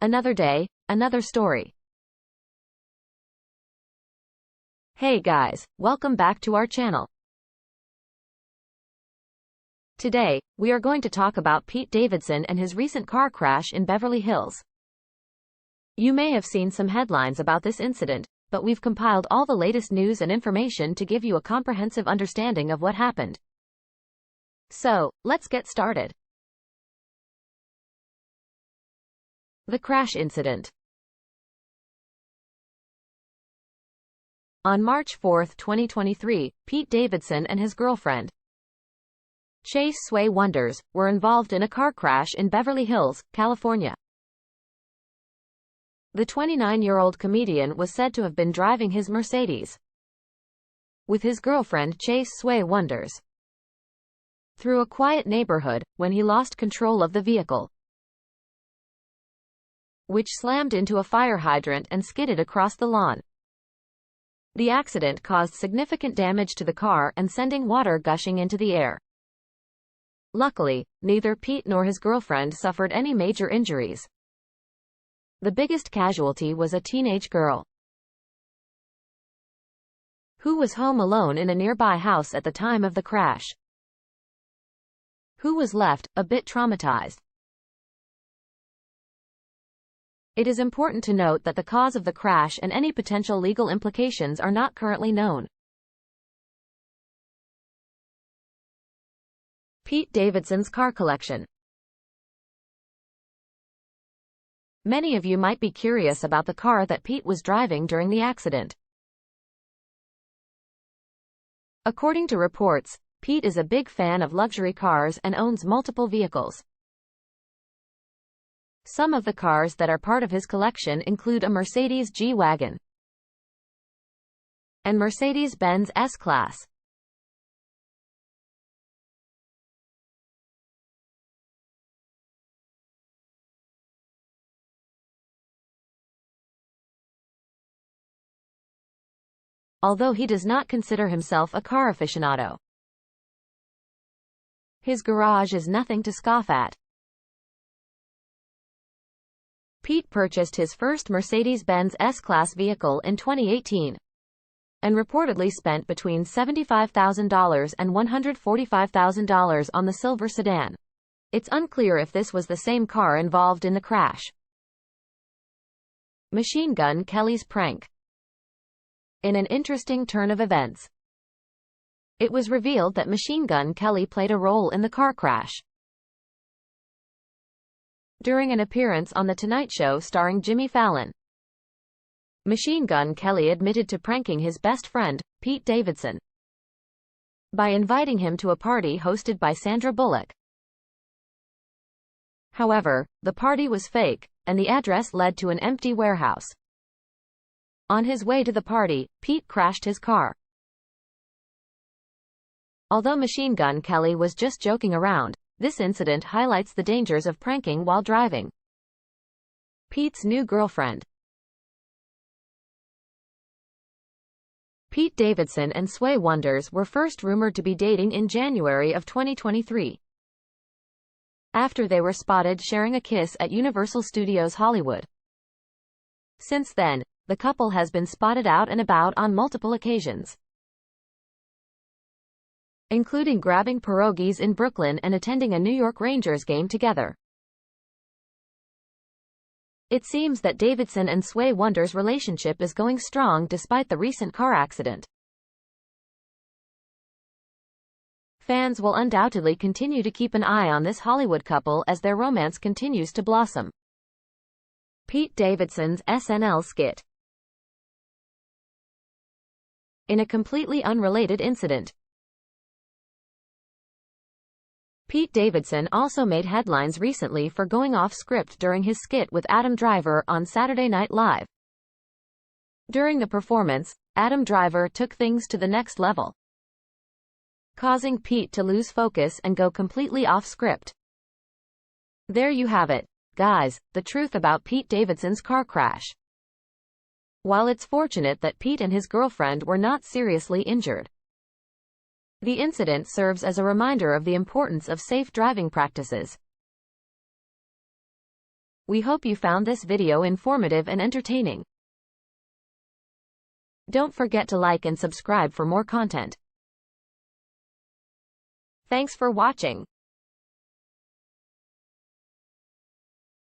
Another day, another story. Hey guys, welcome back to our channel. Today, we are going to talk about Pete Davidson and his recent car crash in Beverly Hills. You may have seen some headlines about this incident, but we've compiled all the latest news and information to give you a comprehensive understanding of what happened. So, let's get started. The crash incident. On March 4, 2023, Pete Davidson and his girlfriend, Chase Sway Wonders, were involved in a car crash in Beverly Hills, California. The 29-year-old comedian was said to have been driving his Mercedes with his girlfriend Chase Sway Wonders through a quiet neighborhood when he lost control of the vehicle, which slammed into a fire hydrant and skidded across the lawn. The accident caused significant damage to the car and sending water gushing into the air. Luckily, neither Pete nor his girlfriend suffered any major injuries. The biggest casualty was a teenage girl who was home alone in a nearby house at the time of the crash, who was left a bit traumatized. It is important to note that the cause of the crash and any potential legal implications are not currently known. Pete Davidson's car collection. Many of you might be curious about the car that Pete was driving during the accident. According to reports, Pete is a big fan of luxury cars and owns multiple vehicles. Some of the cars that are part of his collection include a Mercedes G-Wagon and Mercedes-Benz S-Class. Although he does not consider himself a car aficionado, his garage is nothing to scoff at. Pete purchased his first Mercedes-Benz S-Class vehicle in 2018 and reportedly spent between $75,000 and $145,000 on the silver sedan. It's unclear if this was the same car involved in the crash. Machine Gun Kelly's prank. In an interesting turn of events, it was revealed that Machine Gun Kelly played a role in the car crash. During an appearance on The Tonight Show starring Jimmy Fallon, Machine Gun Kelly admitted to pranking his best friend, Pete Davidson, by inviting him to a party hosted by Sandra Bullock. However, the party was fake, and the address led to an empty warehouse. On his way to the party, Pete crashed his car. Although Machine Gun Kelly was just joking around, this incident highlights the dangers of pranking while driving. Pete's new girlfriend. Pete Davidson and Sway Wonders were first rumored to be dating in January of 2023, after they were spotted sharing a kiss at Universal Studios Hollywood. Since then, the couple has been spotted out and about on multiple occasions, including grabbing pierogies in Brooklyn and attending a New York Rangers game together. It seems that Davidson and Sway Wonders' relationship is going strong despite the recent car accident. Fans will undoubtedly continue to keep an eye on this Hollywood couple as their romance continues to blossom. Pete Davidson's SNL skit. In a completely unrelated incident, Pete Davidson also made headlines recently for going off script during his skit with Adam Driver on Saturday Night Live. During the performance, Adam Driver took things to the next level, causing Pete to lose focus and go completely off script. There you have it, guys, the truth about Pete Davidson's car crash. While it's fortunate that Pete and his girlfriend were not seriously injured, the incident serves as a reminder of the importance of safe driving practices. We hope you found this video informative and entertaining. Don't forget to like and subscribe for more content. Thanks for watching.